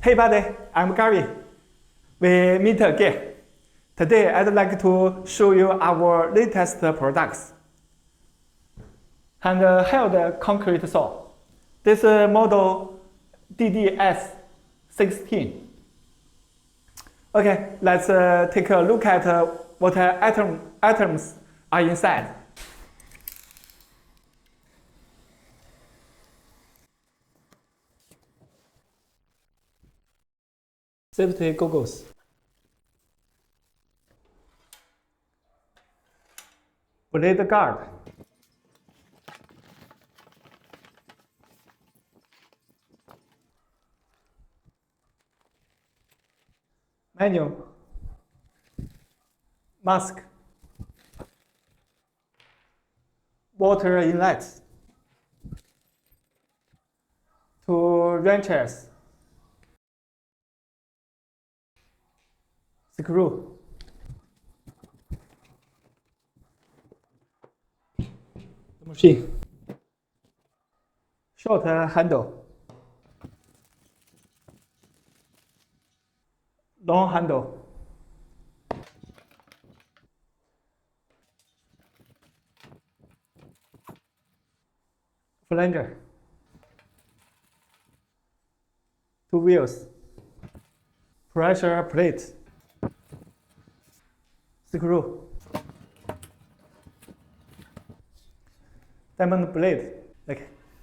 Hey buddy, I'm Gary. We meet again. Today I'd like to show you our latest products. Handheld concrete saw. This model DDS16. Okay, let's take a look at what items are inside. Safety goggles. Blade guard. Manual. Mask. Water inlets. 2 wrenches. Screw. The machine. Short handle. Long handle. Flanger. 2 wheels. Pressure plate. Screw. Diamond blade.